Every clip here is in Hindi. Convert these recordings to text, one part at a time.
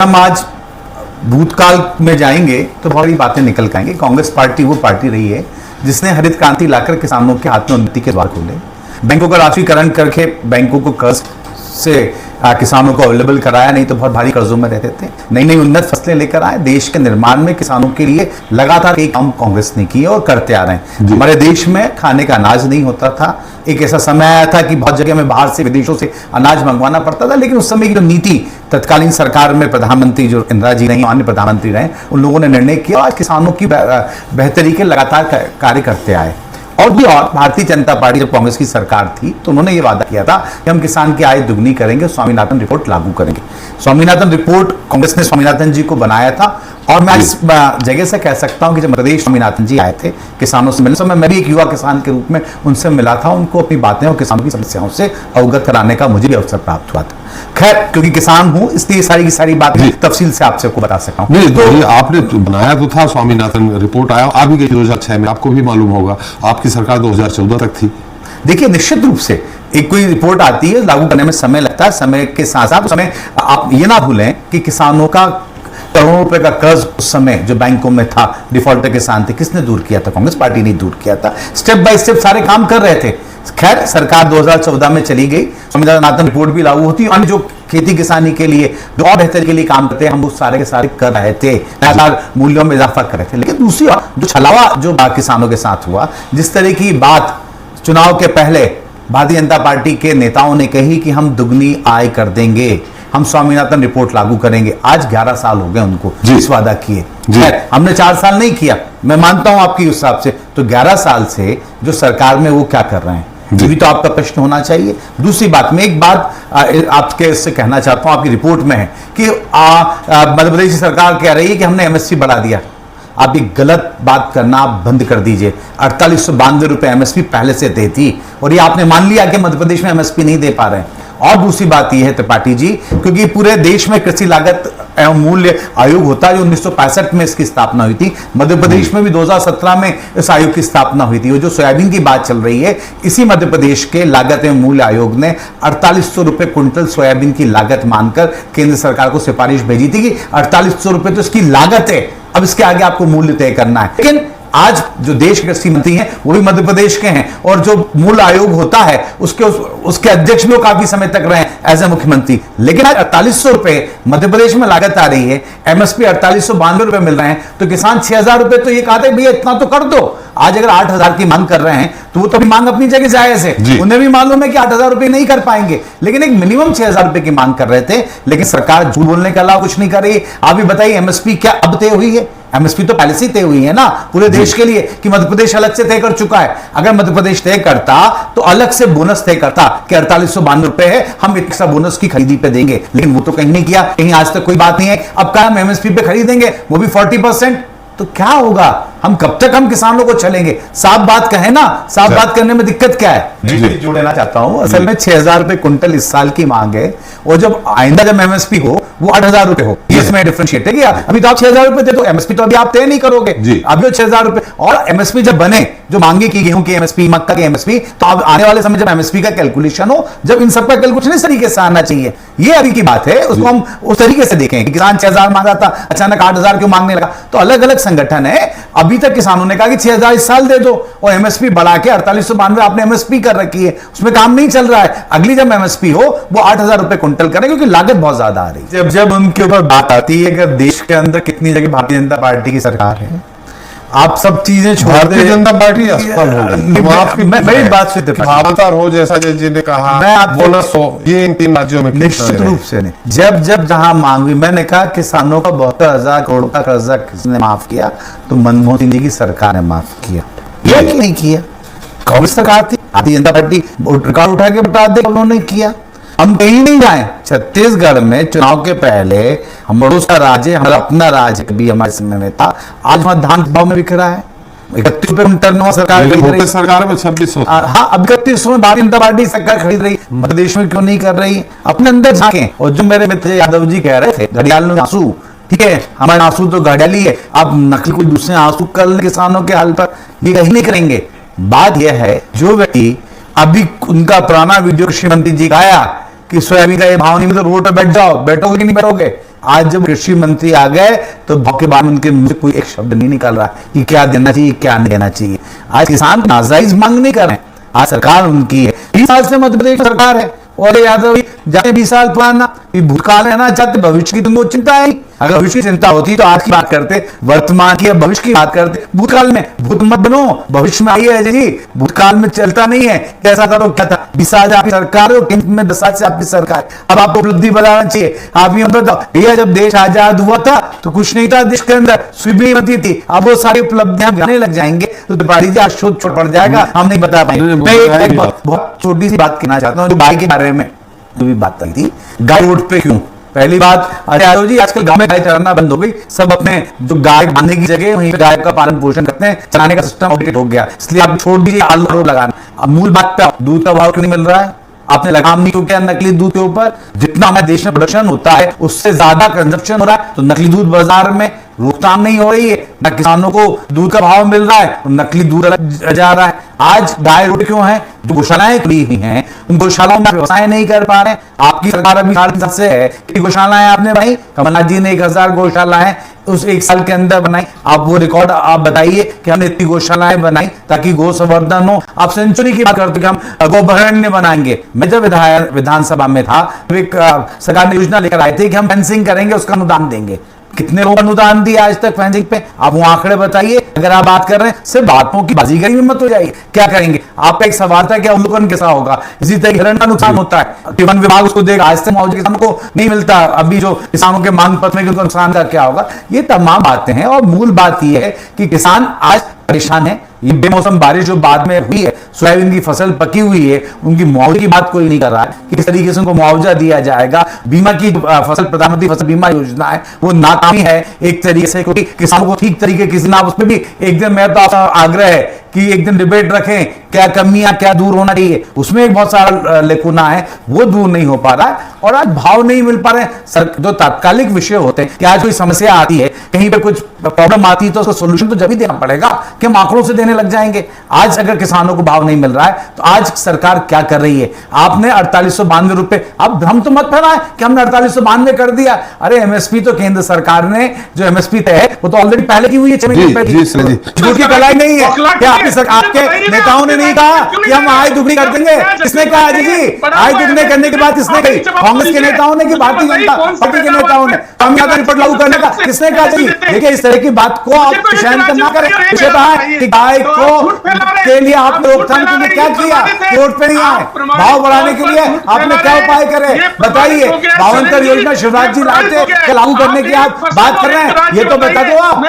हम आज भूतकाल में जाएंगे तो बहुत बड़ी बातें निकल के आएंगे। कांग्रेस पार्टी वो पार्टी रही है जिसने हरित क्रांति लाकर किसानों के हाथ में उन्नति के द्वार खोले, बैंकों का राष्ट्रीयकरण करके बैंकों को कर्ज से किसानों को अवेलेबल कराया, नहीं तो बहुत भारी कर्जों में रहते थे। नई नई उन्नत फसलें लेकर आए, देश के निर्माण में किसानों के लिए लगातार एक काम कांग्रेस ने किए और करते आ रहे हैं। हमारे देश में खाने का अनाज नहीं होता था, एक ऐसा समय आया था कि बहुत जगह में बाहर से विदेशों से अनाज मंगवाना पड़ता था, लेकिन उस समय की जो नीति तत्कालीन सरकार में प्रधानमंत्री जो इंदिरा जी रही, अन्य प्रधानमंत्री रहे, उन लोगों ने निर्णय किया और किसानों की बेहतरी के लगातार कार्य करते आए। और भारतीय जनता पार्टी जब कांग्रेस की सरकार थी तो उन्होंने ये वादा किया था कि हम किसान की आय दुगनी करेंगे, स्वामीनाथन रिपोर्ट लागू करेंगे। स्वामीनाथन रिपोर्ट कांग्रेस ने स्वामीनाथन जी को बनाया था और मैं इस जगह से कह सकता हूं कि जब प्रदेश स्वामीनाथन जी आए थे किसानों से मिलने समय मैं भी एक युवा किसान के रूप में उनसे मिला था, उनको अपनी बातें और किसानों की समस्याओं से अवगत कराने का मुझे भी अवसर प्राप्त हुआ था। खैर, क्योंकि किसान हूं इसलिए सारी की सारी बातें तफसील से आपसे को बता सकता हूं। तो आपने बनाया तो था, स्वामीनाथन रिपोर्ट आया, आ भी गई 2006 में, आपको भी मालूम होगा, आपकी सरकार 2014 तक थी। देखिए, निश्चित रूप से एक कोई रिपोर्ट आती है, लागू करने में समय लगता है, समय के साथ साथ समय आप ये ना भूलें कि किसानों का करोड़ों रुपए का कर्ज उस समय जो बैंकों में था, डिफॉल्टर किसान थे, किसने दूर किया था? कांग्रेस पार्टी ने दूर किया था। स्टेप बाय स्टेप सारे काम कर रहे थे। खैर, सरकार 2014 में चली गई, स्वामीनाथन रिपोर्ट भी लागू होती, अन्य जो खेती किसानी के लिए जो और बेहतर के लिए काम करते हैं हम वो सारे के सारे कर रहे थे, लगातार मूल्यों में इजाफा कर रहे थे। लेकिन दूसरी ओर जो छलावा जो किसानों के साथ हुआ, जिस तरह की बात चुनाव के पहले भारतीय जनता पार्टी के नेताओं ने कही कि हम दुगनी आय कर देंगे, हम स्वामीनाथन रिपोर्ट लागू करेंगे। आज 11 साल हो गए उनको इस वादा किए। हमने 4 साल नहीं किया, मैं मानता हूं आपकी हिसाब से, तो 11 साल से जो सरकार में वो क्या कर रहे हैं, ये भी तो आपका प्रश्न होना चाहिए। दूसरी बात, मैं एक बात आपके इससे कहना चाहता हूं, आपकी रिपोर्ट में है कि मध्य प्रदेश सरकार कह रही है कि हमने एमएसपी बढ़ा दिया। आप ये गलत बात करना आप बंद कर दीजिए। 4892 रुपए एमएसपी पहले से दे थी और ये आपने मान लिया कि मध्य प्रदेश में एमएसपी नहीं दे पा रहे हैं। और दूसरी बात यह है त्रिपाठी जी, क्योंकि पूरे देश में कृषि लागत एवं मूल्य आयोग होता है जो 1965 में इसकी स्थापना हुई थी। मध्य प्रदेश में भी 2017 में इस आयोग की स्थापना हुई थी। वो जो सोयाबीन की बात चल रही है, इसी मध्य प्रदेश के लागत एवं मूल्य आयोग ने 4800 रुपए क्विंटल सोयाबीन की लागत मानकर केंद्र सरकार को सिफारिश भेजी थी कि 4800 रुपए तो इसकी लागत है, अब इसके आगे आपको मूल्य तय करना है। लेकिन आज जो देश के कृषि मंत्री हैं वो भी मध्य प्रदेश के हैं और जो मूल आयोग होता है उसके अध्यक्ष भी वो काफी समय तक रहे एज ए मुख्यमंत्री। लेकिन आज 4800 रुपए मध्य प्रदेश में लागत आ रही है, एमएसपी 4892 रुपए मिल रहे हैं, तो किसान 6000 रुपए तो ये कहते हैं भैया इतना तो कर दो। आज अगर 8000 की मांग कर रहे हैं तो वो तो मांग अपनी जगह जायज है, उन्हें भी मालूम है कि 8000 रुपए नहीं कर पाएंगे, लेकिन एक मिनिमम 6000 रुपए की मांग कर रहे थे। लेकिन सरकार झूठ बोलने के अलावा कुछ नहीं कर रही। आप भी बताइए, एमएसपी क्या अब तय हुई है? एमएसपी तो पहले से तय हुई है ना पूरे देश के लिए, कि मध्य प्रदेश अलग से तय कर चुका है। अगर मध्य प्रदेश तय करता तो अलग से बोनस तय करता कि 4892 रुपए है, हम इतना बोनस की खरीदी पे देंगे, लेकिन वो तो कहीं नहीं किया, कहीं आज तक कोई बात नहीं है। अब कहा हम एमएसपी पे खरीदेंगे, वो भी 40%, तो क्या होगा? हम कब तक हम किसानों को चलेंगे? साफ बात कहें ना, साफ बात करने में दिक्कत क्या है? जोड़ देना चाहता हूं, असल में 6000 रुपए क्विंटल इस साल की मांग है और जब आइंदा जब एमएसपी हो वो 8000 रुपए हो, इसमें डिफरेंशिएट है कि अभी तो आप 6000 रुपए दे दो, एमएसपी तो अभी आप तय नहीं करोगे, अभी 6000 रुपए। और एमएसपी जब बने, जो मांगे की गेहूं की एमएसपी, मक्का की एमएसपी, तो अब आने वाले समय जब एमएसपी का कैलकुलेशन हो, जब इन सबका कैलकुलेशन इस तरीके से आना चाहिए, ये अभी की बात है, उसको हम उस तरीके से देखें कि किसान 6000 मांगा था, अचानक 8000 क्यों मांगने लगा? तो अलग अलग संगठन है। अभी तक किसानों ने कहा कि 6000 इस साल दे दो और एमएसपी बढ़ा के 4892 आपने एमएसपी कर रखी है, उसमें काम नहीं चल रहा है। अगली जब एमएसपी हो वो 8000 रुपए क्विंटल करें, क्योंकि लागत बहुत ज्यादा आ रही है। जब उनके ऊपर बात आती है कि देश के अंदर कितनी जगह भारतीय जनता पार्टी की सरकार है, आप सब चीजें छोड़ दे, भारतीय जनता पार्टी असफल हो गई। मेरी बात से भावतर हो, जैसा जी ने कहा, बोनस हो, ये इन 3 राज्यों में निश्चित रूप से नहीं। जब जहां मांग हुई, मैंने कहा किसानों का 72,000 करोड़ का कर्जा किसने माफ किया? तो मनमोहन सिंह जी की सरकार ने माफ किया। ये क्यों नहीं किया? कांग्रेस सरकार थी, भारतीय जनता पार्टी रिकॉर्ड उठा के बता दे उन्होंने किया। हम कहीं नहीं जाए, छत्तीसगढ़ में चुनाव के पहले हम बड़ोसा राज्य, हमारा अपना राज्य भी हमारे समय में था, आज वहां धान भाव में बिक रहा है 31 रुपए क्विंटल। सरकार में 2600, हाँ, अब 3100 में भारतीय जनता पार्टी सरकार खरीद रही, मध्य प्रदेश में क्यों नहीं कर रही? अपने अंदर झांकें। और जो मेरे मित्र यादव जी कह रहे थे घड़ियाल आंसू, ठीक है, हमारे आंसू तो घड़ियाली है, आप नकल कोई दूसरे आंसू कर ले किसानों के हाल पर, ये कहीं नहीं करेंगे। बात यह है, जो व्यक्ति अभी उनका पुराना वीडियो कृषि मंत्री जी का आया कि सोयाबीन का ये भाव नहीं, तो रोड पे बैठ जाओ, बैठोगे कि नहीं बैठोगे? आज जब कृषि मंत्री आ गए तो भाव के बारे में उनके मुंह से कोई एक शब्द नहीं निकल रहा कि क्या देना चाहिए क्या नहीं देना चाहिए। आज किसान नाजायज मांग नहीं कर रहे हैं, आज सरकार उनकी है। 20 साल से मध्य प्रदेश सरकार है और यादव जाते 20 साल पुराना भूतकाल रहना चाहते, भविष्य की तुमको चिंता है। अगर भविष्य की चिंता होती तो आज की बात करते, वर्तमान की या भविष्य की बात करते। भूतकाल में भूत मत बनो, भविष्य में आइए अजय जी, भूतकाल में चलता नहीं है। कैसा था तो क्या था, 20 साल आपकी सरकार है, केंद्र में 10 साल से आपकी सरकार। अब आपको उपलब्धि बताना चाहिए। आप ये बताओ भैया, जब देश आजाद हुआ था तो कुछ नहीं था देश के अंदर, सुविधा थी। अब वो सारी उपलब्धियां गाने लग जाएंगे तो त्रिपाठी जी आज शोध छोड़ पड़ जाएगा, हम नहीं बता पाएंगे। मैं एक बहुत छोटी सी बात कहना चाहता हूँ जो गाय के बारे में भी बात करी थी। गाय रोड पे क्यों? पहली बात, अरे यादव जी आजकल गांव में गाय चराना बंद हो गई, सब अपने जो गाय बांधने की जगह वहीं पे गाय का पालन पोषण करते हैं, चराने का सिस्टम आउटडेट हो गया, इसलिए आप छोड़ दीजिए आलू लगाना। अब मूल बात पे दूध का भाव क्यों नहीं मिल रहा है? आपने लगाम नहीं क्यों किया नकली दूध के ऊपर? जितना हमारे देश में प्रोडक्शन होता है उससे ज्यादा कंजप्शन हो रहा है, तो नकली दूध बाजार में रोकथाम नहीं हो रही है, ना किसानों को दूध का भाव मिल रहा है, तो नकली दूध अलग जा रहा है। आज गाय रोड क्यों है? जो गौशालाएं खुली हुई हैं उन गौशालाओं में व्यवसाय नहीं कर पा रहे। आपकी सरकार अभी 4 से है कि गौशालाएं आपने भाई, कमलनाथ जी ने 1000 गौशालाएं उस 1 साल के अंदर बनाई। आप वो रिकॉर्ड आप बताइए कि हमने इतनी गौशालाएं बनाई ताकि गौ संवर्धन हो। आप सेंचुरी की बात करते कि हम गोभरण्य बनाएंगे। मैं जब विधानसभा में था तो एक सरकार ने योजना लेकर आए थे कि हम फेंसिंग करेंगे, उसका अनुदान देंगे। कितने लोग अनुदान दिया आज तक फेंसिंग पे? आप वो आंकड़े बताइए। अगर आप बात कर रहे हैं सिर्फ बातों की बाजीगरी में मत हो जाइए। क्या करेंगे? आपका एक सवाल था कि अवलोकन कैसा होगा। इसी तरह हिरण का नुकसान होता है, वन विभाग उसको देगा, आज तक मुआवजा किसानों को नहीं मिलता। अभी जो किसानों के मांग पत्र में उनको नुकसान का क्या होगा, ये तमाम बातें हैं। और मूल बात यह है कि किसान आज परेशान है। ये बेमौसम बारिश जो बाद में हुई है, सोयाबीन की फसल पकी हुई है, उनकी मुआवजे की बात कोई नहीं कर रहा है कि किस तरीके से उनको मुआवजा दिया जाएगा। बीमा की फसल, प्रधानमंत्री फसल बीमा योजना है, वो नाकामी है एक तरीके से, क्योंकि किसानों को ठीक तरीके किसी ना उस पर भी एक दिन मैं तो आग्रह है कि एक दिन डिबेट रखें, क्या कमियां क्या दूर होना चाहिए, उसमें एक बहुत सारा लेकुना है, वो दूर नहीं हो पा रहा है। और आज भाव नहीं मिल पा रहे। जो तात्कालिक विषय होते हैं कि आज कोई समस्या आती है, कहीं पे कुछ प्रॉब्लम आती है तो उसका सोल्यूशन तो जब ही देना पड़ेगा कि हम आंकड़ों से देने लग जाएंगे। आज अगर किसानों को भाव नहीं मिल रहा है तो आज सरकार क्या कर रही है? आपने 4892 रुपए, अब भ्रम तो मत फैलाएं कि हमने 4892 कर दिया। अरे एमएसपी तो केंद्र सरकार ने जो एमएसपी तय है वो तो ऑलरेडी पहले की हुई है, 6 महीने पहले। झूठ की कलाई नहीं है। आपके नेताओं ने नहीं कहा कि हम आय दुगनी कर देंगे। किसने कहा अजय जी? आय दुगनी करने के बाद किसने कही? कांग्रेस के नेताओं ने कि भारतीय जनता पार्टी के नेताओं ने? समझौता रिपोर्ट लागू करने का किसने कहा? जी देखिए, इस तरह की बात को आप शयन ना करें। विषय है कि गाय को के लिए आपने रोकथाम के लिए क्या किया? कोर्ट पे नहीं आए, भाव बढ़ाने के लिए आपने क्या उपाय करे बताइए। 52 योजना शिवराज जी लाए थे, लागू करने की आप बात कर रहे हैं, ये तो बता दो आप।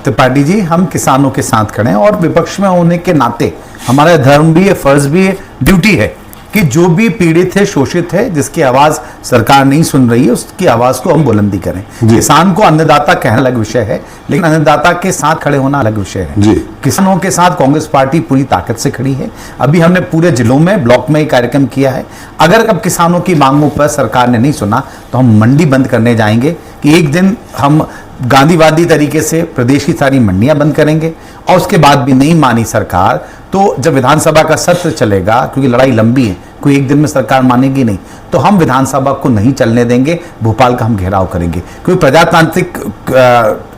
त्रिपाठी जी, हम किसानों के साथ खड़े हैं और विपक्ष में होने के नाते हमारा धर्म भी है, फर्ज भी है, ड्यूटी है कि जो भी पीड़ित है, शोषित है, जिसकी आवाज सरकार नहीं सुन रही है, उसकी आवाज को हम बुलंदी करें। किसान को अन्नदाता कहना अलग विषय है, लेकिन अन्नदाता के साथ खड़े होना अलग विषय है। किसानों के साथ कांग्रेस पार्टी पूरी ताकत से खड़ी है। अभी हमने पूरे जिलों में, ब्लॉक में कार्यक्रम किया है। अगर अब किसानों की मांगों पर सरकार ने नहीं सुना तो हम मंडी बंद करने जाएंगे कि एक दिन हम गांधीवादी तरीके से प्रदेश की सारी मंडियां बंद करेंगे। और उसके बाद भी नहीं मानी सरकार तो जब विधानसभा का सत्र चलेगा, क्योंकि लड़ाई लंबी है, कोई एक दिन में सरकार मानेगी नहीं, तो हम विधानसभा को नहीं चलने देंगे। भोपाल का हम घेराव करेंगे, क्योंकि प्रजातांत्रिक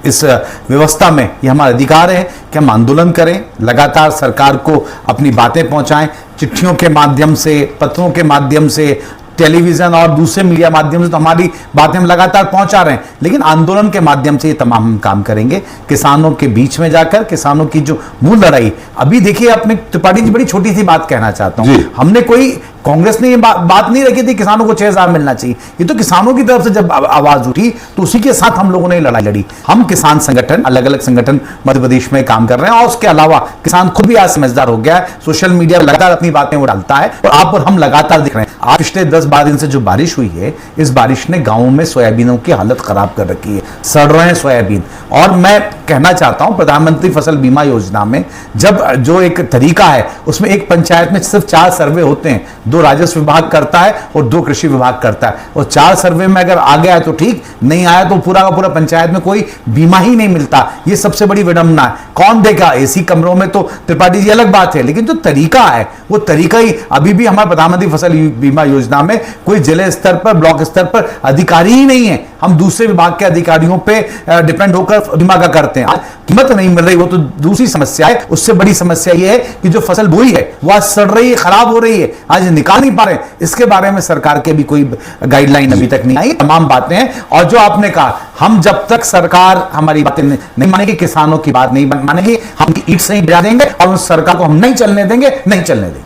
इस व्यवस्था में ये हमारा अधिकार है कि हम आंदोलन करें, लगातार सरकार को अपनी बातें पहुंचाएं, चिट्ठियों के माध्यम से, पत्रों के माध्यम से, टेलीविजन और दूसरे मीडिया माध्यम से तो हमारी बातें हम लगातार पहुंचा रहे हैं, लेकिन आंदोलन के माध्यम से ये तमाम हम काम करेंगे। किसानों के बीच में जाकर किसानों की जो मूल लड़ाई, अभी देखिए, अपने त्रिपाठी जी बड़ी छोटी सी बात कहना चाहता हूं, हमने कोई, कांग्रेस ने ये बात नहीं रखी थी किसानों को 6000 मिलना चाहिए। ये तो किसानों की तरफ से जब आवाज उठी तो उसी के साथ हम लोगों ने लड़ाई लड़ी। हम किसान संगठन, अलग अलग संगठन मध्य प्रदेश में काम कर रहे हैं और उसके अलावा किसान खुद भी आज समझदार हो गया है, सोशल मीडिया पर लगातार अपनी बातें वो डालता है और आप और हम लगातार दिख रहे हैं। आज पिछले 10-12 दिन से जो बारिश हुई है, इस बारिश ने गांवों में सोयाबीनों की हालत खराब कर रखी है, सड़ रहे हैं सोयाबीन। और मैं कहना चाहता हूं, प्रधानमंत्री फसल बीमा योजना में जब जो एक तरीका है उसमें एक पंचायत में सिर्फ 4 सर्वे होते हैं, 2 राजस्व विभाग करता है और 2 कृषि विभाग करता है, और 4 सर्वे में अगर आ गया है तो ठीक, नहीं आया तो पूरा का पूरा पंचायत में कोई बीमा ही नहीं मिलता। ये सबसे बड़ी विडंबना है। कौन देगा? एसी कमरों में तो त्रिपाठी जी अलग बात है, लेकिन जो तरीका है वो तरीका ही अभी भी हमारे प्रधानमंत्री फसल बीमा योजना में कोई जिले स्तर पर, ब्लॉक स्तर पर अधिकारी ही नहीं है। हम दूसरे विभाग के अधिकारियों पे डिपेंड होकर बीमा का करते हैं। कीमत नहीं मिल रही, वो तो दूसरी समस्या है। उससे बड़ी समस्या ये है कि जो फसल बोई है वो आज सड़ रही है, खराब हो रही है, आज निकाल नहीं पा रहे। इसके बारे में सरकार के भी कोई गाइडलाइन अभी तक नहीं आई। तमाम बातें हैं, और जो आपने कहा, हम जब तक सरकार हमारी बातें नहीं मानेगी, किसानों की बात नहीं मानेगी, हम ईंट से ही गिरा देंगे और उस सरकार को हम नहीं चलने देंगे, नहीं चलने देंगे।